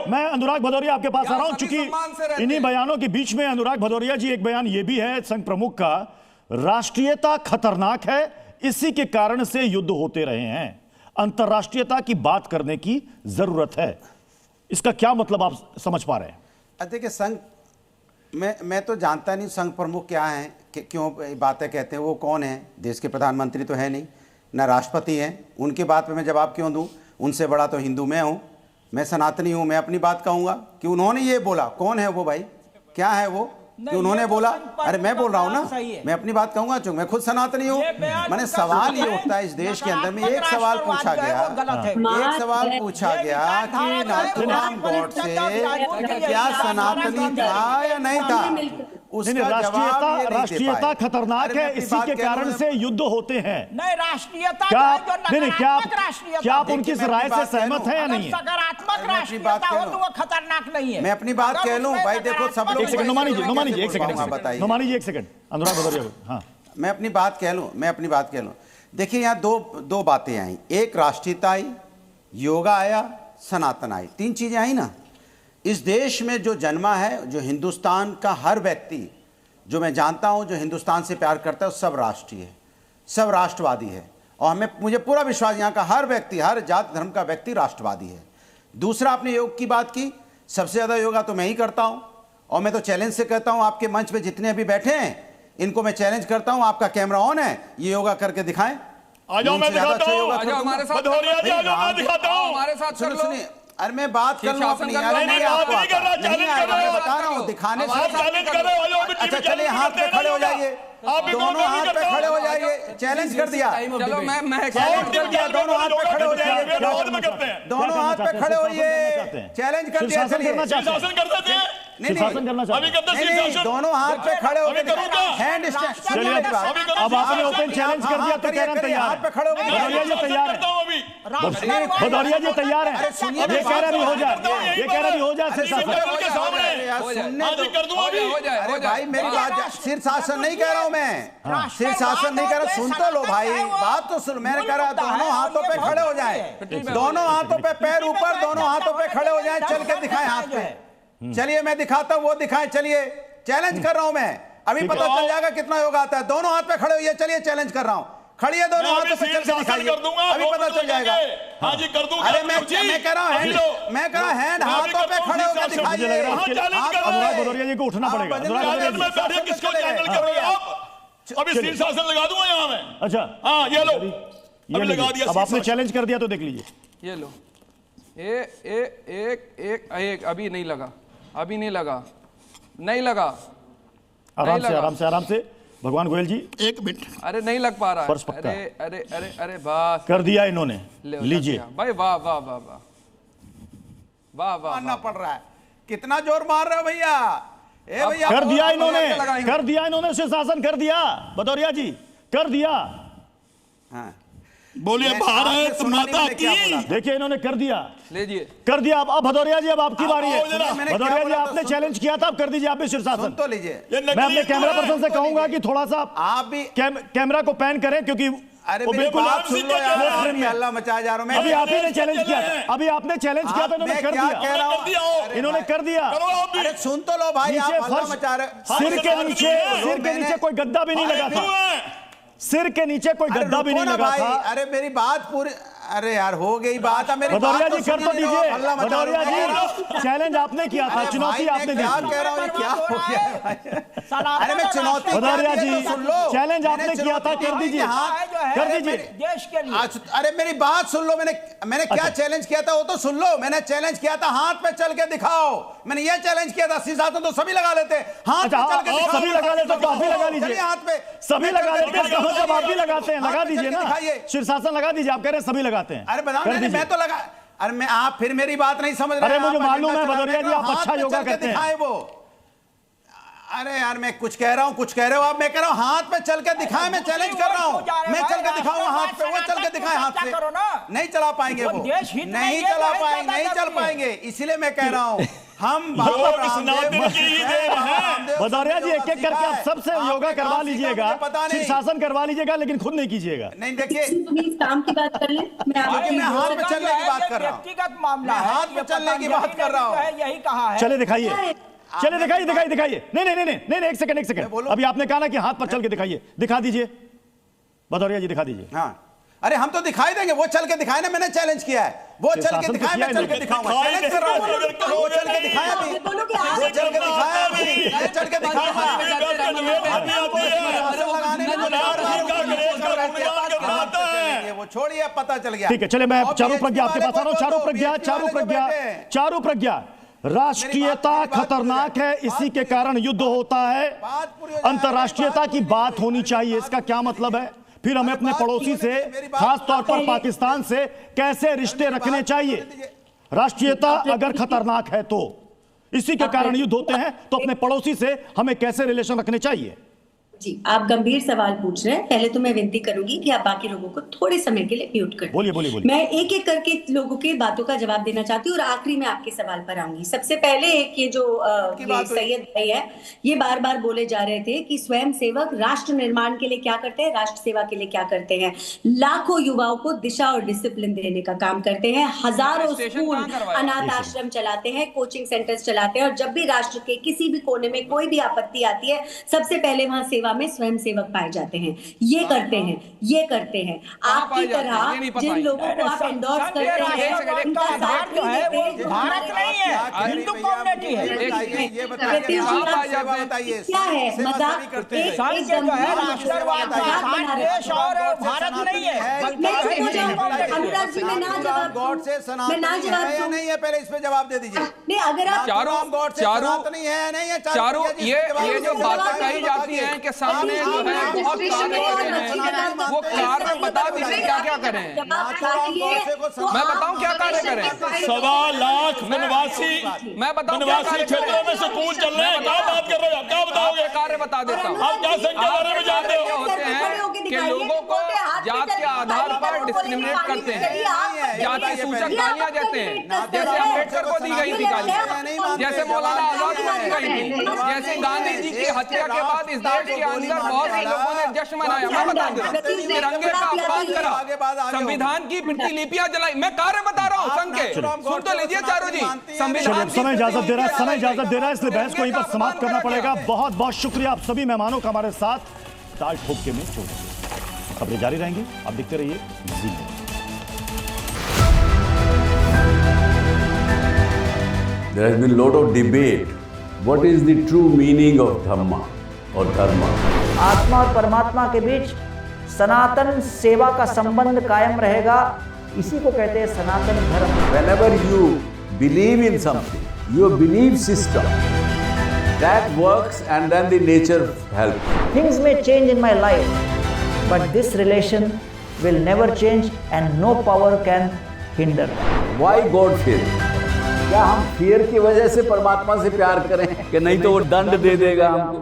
मैं अनुराग भदौरिया आपके पास आ रहा हूं, चूंकि इन्हीं बयानों के बीच में अनुराग भदौरिया जी एक बयान ये भी है संघ प्रमुख का, राष्ट्रीयता खतरनाक है, इसी के कारण से युद्ध होते रहे हैं, अंतरराष्ट्रीयता की बात करने की जरूरत है। इसका क्या मतलब आप समझ पा रहे हैं? देखिए, संघ मैं तो जानता नहीं संघ प्रमुख क्या है, क्यों बातें कहते हैं, वो कौन है? देश के प्रधानमंत्री तो है नहीं, ना राष्ट्रपति हैं, उनकी बात पे मैं जवाब क्यों दूं? उनसे बड़ा तो हिंदू मैं हूं, मैं सनातनी हूं, मैं अपनी बात कहूंगा कि उन्होंने ये बोला। कौन है वो भाई, क्या है वो कि उन्होंने बोला? अरे मैं बोल रहा हूं ना, मैं अपनी बात कहूंगा, चूंकि मैं खुद सनातनी हूं। मैंने सवाल ये उठता है इस देश के अंदर में, एक सवाल पूछा गया कि नाथूराम गॉडसे क्या सनातनी था या नहीं था? राष्ट्रीयता खतरनाक है, इसी के कारण से युद्ध होते हैं। नहीं, राष्ट्रीयता क्या आप उनकी इस राय से सहमत हैं या नहीं? सकारात्मक राष्ट्रीयता हो तो वो खतरनाक नहीं है। मैं अपनी बात कह लूं भाई, देखो सब लोग, एक सेकंड नोमानी जी, एक सेकंड अनुराग भदौरिया, हाँ मैं अपनी बात कह लूं। देखिए यहाँ दो बातें आई, एक राष्ट्रीयता आई, योगा आया, सनातन आई, तीन चीजें आई ना। इस देश में जो जन्मा है, जो हिंदुस्तान का हर व्यक्ति जो मैं जानता हूं, जो हिंदुस्तान से प्यार करता है, सब राष्ट्रीय है, सब राष्ट्रवादी है, और मुझे पूरा विश्वास यहाँ का हर व्यक्ति, हर जात धर्म का व्यक्ति राष्ट्रवादी है। दूसरा, आपने योग की बात की, सबसे ज्यादा योगा तो मैं ही करता हूं, और मैं तो चैलेंज से कहता हूं, आपके मंच पे जितने अभी बैठे हैं इनको मैं चैलेंज करता हूं, आपका कैमरा ऑन है, ये योगा करके दिखाएं। आ जाओ, मैं दिखाता हूं, हमारे साथ सुनिए, अरे मैं बात कर रहा हूं अपनी, मैं बता रहा हूं दिखाने से। अच्छा चलिए, हाथ पे खड़े हो जाइए, दोनों हाथ पे खड़े हो जाइए, चैलेंज कर दिया, चलो मैं चैलेंज कर दिया, दोनों हाथ पे खड़े हो जाइए, दोनों हाथ पे खड़े होइए, चैलेंज कर दिया। चलिए, नहीं, दोनों हाथ पे खड़े हो गए, हैंड स्टैंड। अब आपने ओपन चैलेंज कर दिया तो कहना तैयार, हाथ पे खड़े हो गए, भदौरिया जी तैयार है, भदौरिया जी तैयार है, ये कह रहा भी हो जाए, ये कह रहा भी हो जाए अरे भाई मेरी बात, शीर्षासन नहीं कह रहा हूं मैं, शीर्षासन नहीं कह रहा, सुन तो लो भाई, बात तो सुन। मैंने कह रहा दोनों हाथों पे खड़े हो जाए, दोनों हाथों पे पैर ऊपर, दोनों हाथों पे खड़े हो जाए, चल के दिखाएं हाथ पे। चलिए मैं दिखाता हूं, वो दिखाएं, चलिए चैलेंज कर रहा हूं मैं, अभी पता चल जाएगा कितना योगा आता है। दोनों हाथ पे खड़े होइए, चलिए चैलेंज कर रहा हूं, खड़िए दोनों हाथों पे, चल के दिखाइए, अभी पता चल जाएगा। हाँ जी कर दूंगा। अरे मैं कह रहा हूं हैंड हाथों पे खड़े होकर दिखाइए। अनुराग भदौरिया जी को उठना पड़ेगा। अभी शीर्षासन लगा दूंगा यहाँ में। अच्छा हाँ ये लो, ये लगा दिया। अब आपने चैलेंज कर दिया तो देख लीजिए, ये लो, एक अभी नहीं लगा, अभी नहीं लगा, नहीं लगा, आराम से भगवान गोयल जी, एक मिनट। अरे नहीं लग पा रहा है, अरे अरे अरे अरे बस कर दिया इन्होंने, लीजिए भाई, वाह वाह वाह वाह वाह वाह, मारना पड़ रहा है, कितना जोर मार रहे हो भैया, भैया कर दिया इन्होंने, कर दिया इन्होंने, शीर्षासन कर दिया, भदौरिया जी कर दिया। हाँ बोलिए भारत माता की। देखिए इन्होंने कर दिया, लीजिए कर दिया। अब भदौरिया जी अब आपकी बारी है, भदौरिया जी आपने चैलेंज किया था, अब कर दीजिए आप भी शीर्षासन। तो लीजिए, मैं अपने कैमरा पर्सन से कहूंगा कि थोड़ा सा आप भी कैमरा को पैन करें, क्योंकि अरे वो बिल्कुल आप सुन लो यार, अल्लाह मचा जा रहा हूं मैं। अभी आप ही ने चैलेंज किया था, अभी आपने चैलेंज किया था, इन्होंने कर दिया, इन्होंने कर दिया। अरे सुन तो लो भाई, आप अल्लाह मचा रहे, सिर के नीचे कोई गद्दा भी नहीं लगा था, सिर के नीचे कोई गद्दा भी नहीं लगा था। अरे मेरी बात पूरी, अरे यार हो गई बात, भदौरिया जी कर तो दीजिए, भदौरिया जी चैलेंज आपने किया था, चुनौती आपने दी थी। कह रहा हूं क्या हो गया? अरे मैं चुनौती, भदौरिया जी चैलेंज आपने किया था, कर दीजिए, कर दीजिए देश के लिए। अरे मेरी बात सुन लो, मैंने क्या चैलेंज किया था वो तो सुन लो। मैंने चैलेंज किया था हाथ पे चल के दिखाओ, मैंने ये चैलेंज किया था। शीर्षासन तो सभी लगा लेते, हाथ पे चल के दिखाओ, सभी लगा लेते तो आप भी लगा लीजिए, हाथ पे सभी लगा लेते, जब आप भी लगाते हैं लगा दीजिए ना, शीर्षासन लगा दीजिए, आप कह रहे हैं सभी लगाते हैं। अरे बताओ, मैं तो लगा, अरे मैं, आप फिर मेरी बात नहीं समझ रहे। अरे मुझे मालूम है भदौरिया जी आप अच्छा योगा करते हैं, वो अरे यार मैं कुछ कह रहा हूँ, कुछ कह रहे हो आप, मैं कह रहा हूँ हाथ पे चल के दिखाएं, मैं चैलेंज कर रहा हूँ, मैं चल के दिखाऊंगा हाथ पे, वो चल के दिखाएं हाथ से, नहीं चला पाएंगे वो, नहीं चला पाएंगे, नहीं चल पाएंगे, इसीलिए मैं कह रहा हूँ हम भदौरिया जी एक एक करके आप सबसे योगा करवा लीजिएगा, शीर्षासन करवा लीजिएगा, लेकिन खुद नहीं कीजिएगा। नहीं देखिए काम की बात कर ले, मैं हाथ पे चलने की बात कर रहा हूँ, व्यक्तिगत मामला, हाथ पे चलने की बात कर रहा हूँ, यही कहा है। चले दिखाइए, चले दिखाइए, दिखाइए। नहीं, एक सेकंड। अभी आपने कहा ना कि हाथ पर चल के दिखाइए, दिखा दीजिए भदौरिया जी, दिखा दीजिए। हाँ अरे हम तो दिखाई देंगे, वो चल के दिखाए ना, मैंने चैलेंज किया है, वो चल के दिखाए, मैं चल के दिखाऊंगा, चैलेंज कर रहा हूं, वो चल के दिखाया अभी, वो चल के दिखाया अभी, मैं चल के दिखाऊंगा। वो छोड़िए, पता चल गया। ठीक है, चले मैं चारू प्रज्ञा आपके पास आ रहा हूं। चारू प्रज्ञा, राष्ट्रीयता खतरनाक है, इसी के कारण युद्ध होता है, अंतर्राष्ट्रीयता की बात होनी चाहिए, इसका क्या मतलब है? फिर हमें अपने पड़ोसी से, खास तौर पर पाकिस्तान से कैसे रिश्ते रखने चाहिए? राष्ट्रीयता अगर खतरनाक है तो इसी के कारण युद्ध होते हैं, तो अपने पड़ोसी से हमें कैसे रिलेशन रखने चाहिए? जी, आप गंभीर सवाल पूछ रहे हैं। पहले तो मैं विनती करूंगी कि आप बाकी लोगों को थोड़े समय के लिए म्यूट कर। बोलिए। मैं एक एक करके लोगों की बातों का जवाब देना चाहती हूँ और आखिरी में आपके सवाल पर आऊंगी। सबसे पहले एक ये जो ये सैयद भाई है, ये बार बार बोले जा रहे थे कि स्वयं सेवक राष्ट्र निर्माण के लिए क्या करते हैं, राष्ट्र सेवा के लिए क्या करते हैं। लाखों युवाओं को दिशा और डिसिप्लिन देने का काम करते हैं, हजारों स्कूल, अनाथ आश्रम चलाते हैं, कोचिंग सेंटर्स चलाते हैं, और जब भी राष्ट्र के किसी भी कोने में कोई भी आपत्ति आती है, सबसे पहले वहां सेवा में स्वयं सेवक पाए जाते हैं। ये करते हैं आपकी तरह जिन लोगों को आप एंडोर्स करते हैं, उनका साथ नहीं देते। भारत नहीं है, हिंदू कम्युनिटी है। क्या है मजाक? देश और भारत नहीं है। अनुराग जी, मैं ना जवाब गॉड से सनातन नहीं है, पहले इस पे जवाब दे दीजिए। नहीं, अगर आप चारों ये जो बातें कही जाती हैं कि सामने जो है बहुत कार्य कर रहे हैं, वो कार्य बता दीजिए क्या क्या करें। मैं बताऊं क्या कार्य करें? 1.25 लाख वनवासी, मैं बताऊं वनवासी क्षेत्रों में स्कूल चल रहे हैं, क्या बात कर रहे हो? क्या बताओगे? कार्य बता देता हूँ। आप क्या संघ के बारे में जानते हो? होते हैं कि लोगों को जात के आधार पर डिस्क्रिमिनेट करते हैं, जाति सूचक गालियां देते हैं, जैसे अम्बेडकर को दी गई थी गालियां, जैसे मौलाना आजाद को दी गई थी, जैसे गांधी जी की हत्या के बाद इस देश के अंदर बहुत से लोगों ने जश्न मनाया। मैं बता दूं, तिरंगे का अपमान करा, संविधान की प्रतिलिपियां जलाई। मैं कार्य बता रहा हूं संघ के, सुन तो लीजिए चारू जी। संविधान समय इजाजत दे रहा है, इसलिए बहस को यहीं पर समाप्त करना पड़ेगा। बहुत बहुत शुक्रिया आप सभी मेहमानों का हमारे साथ ताल ठोक के में छोड़। खबरें जारी रहेंगी, आप देखते रहिए जी। There has been a lot of debate. What is the true meaning of Dhamma or Dharma? आत्मा और परमात्मा के बीच सनातन सेवा का संबंध कायम रहेगा, इसी को कहते हैं सनातन धर्म। Whenever you believe in something, your belief system that works, and then the nature helps. Things may change in my life, but this relation will never change and no power can hinder. Why God fear? क्या हम fear की वजह से परमात्मा से प्यार करें कि नहीं तो वो दंड दे देगा हमको?